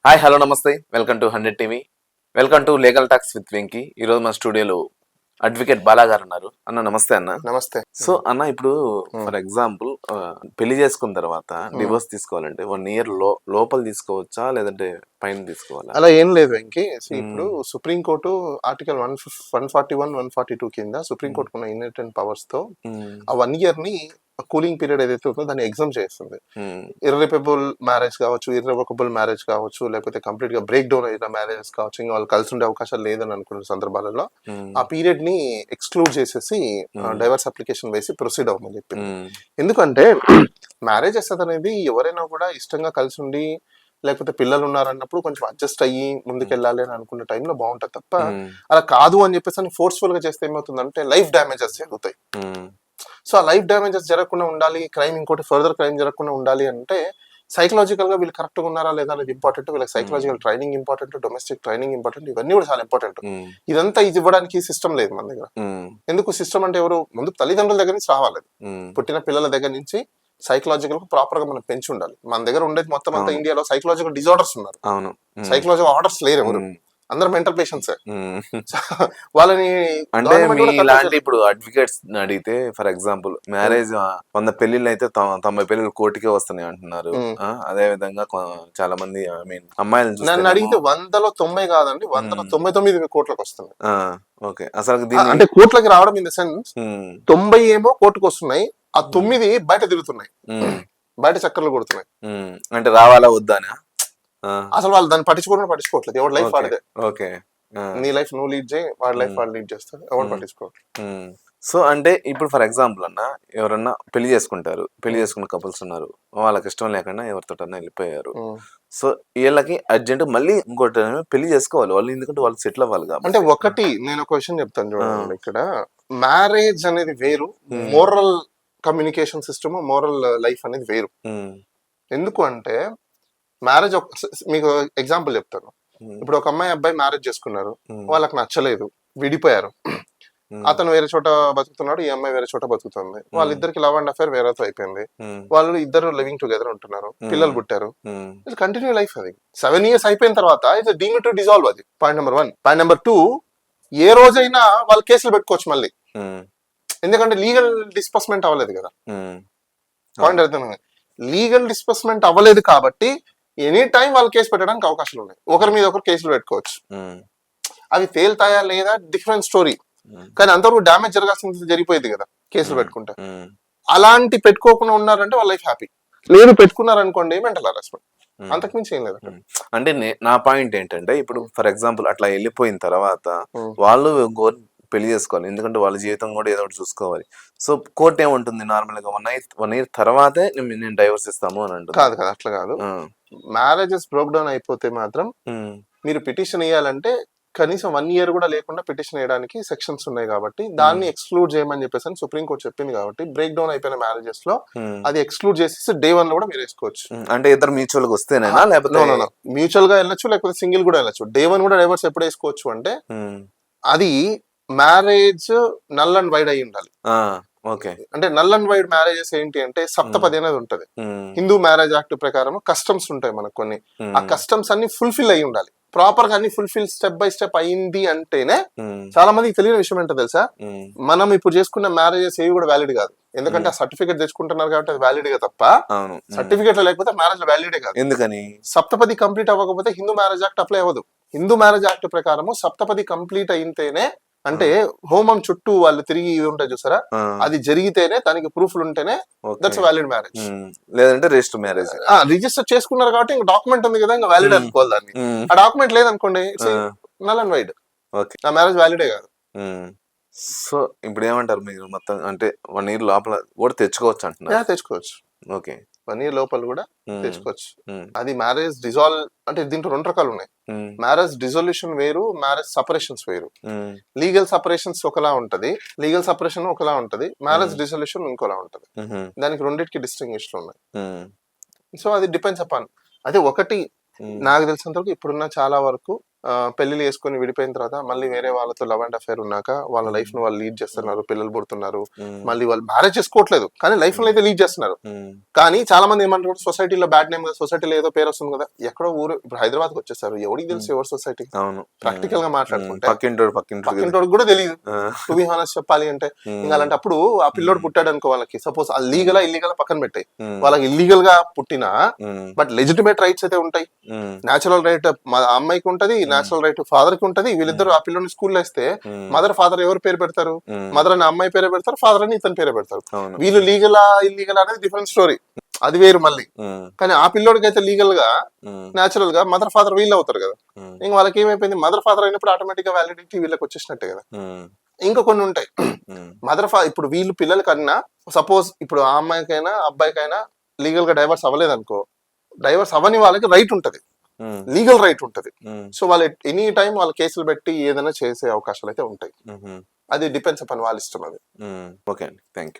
Hi hello నమస్తే welcome to 100 TV welcome to legal talks with Venky. ఈరోజు మా స్టూడియోలో అడ్వకేట్ బాలా గారు ఉన్నారు. అన్న నమస్తే అన్న. నమస్తే. సో అన్న ఇప్పుడు ఫర్ ఎగ్జాంపుల్ పెళ్లి చేసుకున్న తర్వాత డివోర్స్ తీసుకోవాలంటే 1 year లోపల తీసుకోవచ్చా లేదంటే పైన తీసుకోవాలా? అలా ఏం లేదు వెంకీ. ఇప్పుడు సుప్రీంకోర్టు ఆర్టికల్ 141, 142 కింద సుప్రీంకోర్టు ఉన్న ఇన్హెరిటెంట్ పవర్స్ తో ఆ 1 year ని కూలింగ్ పీరియడ్ ఏదైతే ఉందో దాన్ని ఎగ్జామ్ చేస్తుంది. ఇర్రిపబుల్ మ్యారేజ్ కావచ్చు, ఇర్రివకబుల్ మ్యారేజ్ కావచ్చు, లేకపోతే కంప్లీట్ గా బ్రేక్ డౌన్ అయిన మ్యారేజెస్ కావచ్చు, ఇంకా వాళ్ళు కలిసి ఉండే అవకాశాలు లేదని అనుకున్న సందర్భాలలో ఆ పీరియడ్ ని ఎక్స్క్లూడ్ చేసేసి డైవర్స్ అప్లికేషన్ వేసి ప్రొసీడ్ అవ్వమని చెప్పింది. ఎందుకంటే మ్యారేజెస్ అనేది ఎవరైనా కూడా ఇష్టంగా కలిసి ఉండి లేకపోతే పిల్లలు ఉన్నారన్నప్పుడు కొంచెం అడ్జస్ట్ అయ్యి ముందుకెళ్ళాలి అని అనుకున్న టైంలో బాగుంటది తప్ప అలా కాదు అని చెప్పేసి ఫోర్స్ఫుల్ గా చేస్తే ఏమవుతుందంటే లైఫ్ డ్యామేజెస్ జరుగుతాయి. సో ఆ లైఫ్ డ్యామేజెస్ జరగకుండా ఉండాలి, క్రైమ్ ఇంకోటి ఫర్దర్ క్రైమ్ జరగకుండా ఉండాలి అంటే సైకలాజికల్ గా వీళ్ళు కరెక్ట్ గా ఉన్నారా లేదా అనేది ఇంపార్టెంట్. వీళ్ళకి psychological training important, domestic training important, ఇవన్నీ కూడా చాలా ఇంపార్టెంట్. ఇదంతా ఇది ఇవ్వడానికి సిస్టమ్ లేదు మన దగ్గర. ఎందుకు సిస్టమ్ అంటే ఎవరు ముందు తల్లిదండ్రుల దగ్గర నుంచి రావాలి, పుట్టిన పిల్లల దగ్గర నుంచి సైకలాజికల్ ప్రాపర్ గా మనం పెంచి ఉండాలి. మన దగ్గర ఉండేది మొత్తం అంతా ఇండియాలో సైకలాజికల్ డిజార్డర్స్ ఉన్నారు, సైకలాజికల్ ఆర్డర్స్ లేరు ఎవరు, అందరు మెంటల్ పేషెంట్స్. వాళ్ళని అంటే ఇలాంటి ఇప్పుడు అడ్వకేట్స్ అడిగితే ఫర్ ఎగ్జాంపుల్ మ్యారేజ్ 100 పెళ్లిళ్ళు అయితే 90 పెళ్లిళ్ళు కోర్టుకే వస్తున్నాయి అంటున్నారు. అదే విధంగా చాలా మంది ఐ మీన్ అమ్మాయిలను నన్ను అడిగితే 100లో 90 కాదండి, 100లో 99 కోట్లకు వస్తున్నాయి. ఓకే, అసలు అంటే కోట్లకి రావడం ఇన్ ద సెన్స్ 90 ఏమో కోర్టుకు వస్తున్నాయి, ఆ 9 బయట తిరుగుతున్నాయి, బయట చక్కర్లు కొడుతున్నాయి. అంటే రావాలా వద్దానా? అసలు వాళ్ళు దాన్ని పట్టించుకోవట్లేదు. ఎవరి లైఫ్ వాడిదే. ఓకే, నీ లైఫ్ నువ్వు లీడ్ చేయి, వాడి లైఫ్ వాడు లీడ్ చేస్తాడు, ఎవరు పట్టించుకోవాలి. సో అంటే ఇప్పుడు ఫర్ ఎగ్జాంపుల్ అన్న ఎవరన్నా పెళ్లి చేసుకుంటారు, పెళ్లి చేసుకున్న కపుల్స్ ఉన్నారు, వాళ్ళకి ఇష్టం లేకుండా ఎవరితోటన్నా వెళ్ళిపోయారు. సో వీళ్ళకి అర్జెంట్ మళ్ళీ ఇంకోటి పెళ్లి చేసుకోవాలి వాళ్ళు, ఎందుకంటే వాళ్ళు సెటిల్ అవ్వాలి కాబట్టి. అంటే ఒకటి నేను ఒక విషయం చెప్తాను చూడండి, ఇక్కడ మ్యారేజ్ అనేది వేరు, moral communication system, moral life అనేది వేరు. ఎందుకు అంటే మ్యారేజ్ మీకు ఎగ్జాంపుల్ చెప్తాను. ఇప్పుడు ఒక అమ్మాయి అబ్బాయి మ్యారేజ్ చేసుకున్నారు, వాళ్ళకి నచ్చలేదు, విడిపోయారు. అతను వేరే చోట బతుకుతున్నాడు, ఈ అమ్మాయి వేరే చోట బతుకుతుంది. వాళ్ళిద్దరికి లవ్ అండ్ అఫేర్ వేరేతో అయిపోయింది. వాళ్ళు ఇద్దరు లివింగ్ టుగెదర్ ఉంటున్నారు, పిల్లలు పుట్టారు, కంటిన్యూ లైఫ్. అది 7 years అయిపోయిన తర్వాత ఇట్స్ డీమ్డ్ టు డిజాల్వ్. అది పాయింట్ నెంబర్ 1. పాయింట్ నెంబర్ 2, ఏ రోజైనా వాళ్ళు కేసులు పెట్టుకోవచ్చు మళ్ళీ, ఎందుకంటే లీగల్ డిస్బర్స్మెంట్ అవ్వలేదు కదా. పాయింట్ అర్థమైంది, లీగల్ డిస్బర్స్మెంట్ అవ్వలేదు కాబట్టి ఎనీ టైం వాళ్ళు కేసు పెట్టడానికి అవకాశాలు ఉన్నాయి. ఒకరి మీద ఒకరు కేసులు పెట్టుకోవచ్చు. అవి తేల్తాయా లేదా డిఫరెంట్ స్టోరీ, కానీ అంతవరకు డ్యామేజ్ జరగాల్సింది జరిగిపోయింది కదా కేసులు పెట్టుకుంటే. అలాంటి పెట్టుకోకుండా ఉన్నారంటే వాళ్ళ లైఫ్ హ్యాపీ. లేదు పెట్టుకున్నారనుకోండి మెంటల్ హరాస్మెంట్, అంతకుమించి ఏం లేదు. అంటే నా పాయింట్ ఏంటంటే ఇప్పుడు ఫర్ ఎగ్జాంపుల్ అట్లా వెళ్ళిపోయిన తర్వాత వాళ్ళు పెళ్లి చేసుకోవాలి, ఎందుకంటే వాళ్ళ జీవితం కూడా ఏదో ఒకటి చూసుకోవాలి. సో కోర్ట్ ఏముంటుంది నార్మల్ గా 1 year తర్వాతే నేను డైవర్స్ ఇస్తాము అని అంటుంది. కాదు కదా, అట్లా కాదు. మ్యారేజెస్ బ్రోక్ డౌన్ అయిపోతే మాత్రం మీరు పిటిషన్ వేయాలంటే కనీసం 1 year కూడా లేకుండా పిటిషన్ వేయడానికి సెక్షన్స్ ఉన్నాయి కాబట్టి దాన్ని ఎక్స్క్లూడ్ చేయమని చెప్పేసి సుప్రీంకోర్టు చెప్పింది. కాబట్టి బ్రేక్ డౌన్ అయిపోయిన మ్యారేజెస్ లో అది ఎక్స్క్లూడ్ చేసేసి Day 1 లో కూడా మీరు వేసుకోవచ్చు. అంటే ఇద్దరు మ్యూచువల్ గా వస్తేనేనా, లేకపోతే మ్యూచువల్ గా వెళ్ళొచ్చు, లేకపోతే సింగిల్ కూడా వెళ్ళొచ్చు. Day 1 కూడా డైవర్స్ ఎప్పుడు వేసుకోవచ్చు అంటే అది మ్యారేజ్ నల్ అండ్ వైడ్ అయి ఉండాలి. అంటే నల్ అండ్ వైడ్ మ్యారేజెస్ ఏంటి అంటే సప్తపది అనేది ఉంటది. హిందూ మ్యారేజ్ యాక్ట్ ప్రకారం కస్టమ్స్ ఉంటాయి మనకు కొన్ని, ఆ కస్టమ్స్ అన్ని ఫుల్ఫిల్ అయి ఉండాలి. ప్రాపర్ గా అన్ని ఫుల్ఫిల్ స్టెప్ బై స్టెప్ అయింది అంటేనే. చాలా మందికి తెలియని విషయం ఏంటో తెలుసా, మనం ఇప్పుడు చేసుకున్న మ్యారేజెస్ ఏవి కూడా వ్యాలిడ్ కాదు. ఎందుకంటే ఆ సర్టిఫికేట్ తెచ్చుకుంటున్నారు కాబట్టి అది వ్యాలిడ్ గా తప్ప, సర్టిఫికేట్ లేకపోతే మ్యారేజ్ వ్యాలిడే కాదు. ఎందుకని? సప్తపది కంప్లీట్ అవ్వకపోతే హిందూ మ్యారేజ్ యాక్ట్ అప్లై అవ్వదు. హిందూ మ్యారేజ్ యాక్ట్ ప్రకారం సప్తపది కంప్లీట్ అయితేనే, అంటే హోమం చుట్టూ వాళ్ళు తిరిగి ఉంటాయి చూసారా, అది జరిగితేనే, దానికి ప్రూఫ్లు ఉంటేనే దట్స్ వ్యాలిడ్ మ్యారేజ్. లేదంటే రిజిస్టర్ మ్యారేజ్. రిజిస్టర్ చేసుకున్నారు కాబట్టి ఇంకా డాక్యుమెంట్ ఉంది కదా, ఇంకా వ్యాలిడ్ అనుకోవాలి దాన్ని. ఆ డాక్యుమెంట్ లేదనుకోండి నల్ అండ్ వైడ్, ఆ మ్యారేజ్ వ్యాలిడే కాదు. సో ఇప్పుడు ఏమంటారు మీరు, మొత్తం అంటే 1 year లోపల కూడా తెచ్చుకోవచ్చు అంటున్నారు? తెచ్చుకోవచ్చు. ఓకే, 1 year లోపల కూడా తెచ్చుకోవచ్చు. అది మ్యారేజ్ డిజాల్వ్ అంటే దీంట్లో 2 రకాలు ఉన్నాయి. మ్యారేజ్ డిజల్యూషన్ వేరు, మ్యారేజ్ సపరేషన్స్ వేరు. లీగల్ సపరేషన్స్ ఒకలా ఉంటది, లీగల్ సపరేషన్ ఒకలా ఉంటది, మ్యారేజ్ డిజల్యూషన్ ఇంకోలా ఉంటది. దానికి రెండింటికి డిస్టింగ్విష్ ఉన్నాయి. సో అది డిపెండ్స్ అపాన్. అదే ఒకటి నాకు తెలిసినంత వరకు ఇప్పుడున్న చాలా వరకు పెళ్లిళ్ళు చేసుకొని విడిపోయిన తర్వాత మళ్ళీ వేరే వాళ్ళతో లవ్ అండ్ అఫేర్ ఉన్నాక వాళ్ళ లైఫ్ ను వాళ్ళు లీడ్ చేస్తున్నారు, పిల్లలు పుడుతున్నారు, మళ్ళీ వాళ్ళు మ్యారేజ్ చేసుకోవట్లేదు కానీ లైఫ్ లో అయితే లీడ్ చేస్తున్నారు. కానీ చాలా మంది ఏమంటారు, సొసైటీలో బ్యాడ్ నేమ్ కదా, సొసైటీలో ఏదో పేరు వస్తుంది కదా, ఎక్కడో ఊరు ఇప్పుడు హైదరాబాద్ కి వచ్చేసారు, ఎవరికి తెలుసు ఎవరు సొసైటీ, అవును. ప్రాక్టికల్ గా మాట్లాడుకుంటే పక్కింటోడు పక్కింటోడికి కూడా తెలియదు. టు బి హానెస్ట్ చెప్పాలి అంటే ఇంకా అలాంటప్పుడు ఆ పిల్లోడు పుట్టాడు అనుకో, వాళ్ళకి సపోజ్ అది లీగల్ ఇల్లీగల్ పక్కన పెట్టాయి, వాళ్ళకి ఇల్లీగల్ గా పుట్టినా బట్ లెజిటిమేట్ రైట్స్ అయితే ఉంటాయి. నేచురల్ రైట్ అమ్మాయికి ఉంటది, నేచురల్ రైట్ ఫాదర్ కి ఉంటది. వీళ్ళిద్దరు ఆ పిల్లని స్కూల్లో వేస్తే మదర్ ఫాదర్ ఎవరు పేరు పెడతారు, మదర్ అని అమ్మాయి పేరే పెడతారు, ఫాదర్ అని ఇతని పేరే పెడతారు. వీళ్ళు లీగలా ఇల్లీగల్ అనేది డిఫరెంట్ స్టోరీ, అది వేరు మళ్ళీ. కానీ ఆ పిల్లోడికి అయితే లీగల్ గా నేచురల్ గా మదర్ ఫాదర్ వీళ్ళు అవుతారు కదా. ఇంకా వాళ్ళకి ఏమైపోయింది, మదర్ ఫాదర్ అయినప్పుడు ఆటోమేటిక్ గా వ్యాలిడిటీ వీళ్ళకి వచ్చేసినట్టే కదా. ఇంకా కొన్ని ఉంటాయి ఇప్పుడు వీళ్ళు పిల్లల కన్నా సపోజ్ ఇప్పుడు ఆ అమ్మాయికైనా అబ్బాయికైనా లీగల్ గా డైవర్స్ అవ్వలేదు అనుకో, డైవర్స్ అవ్వని వాళ్ళకి రైట్ ఉంటది, లీగల్ రైట్ ఉంటది. సో వాళ్ళు ఎనీ టైం వాళ్ళ కేసులు పెట్టి ఏదైనా చేసే అవకాశాలు అయితే ఉంటాయి. అది డిపెండ్స్ అపాన్ వాళ్ళ ఇష్టం అది. ఓకే అండి, థ్యాంక్ యూ.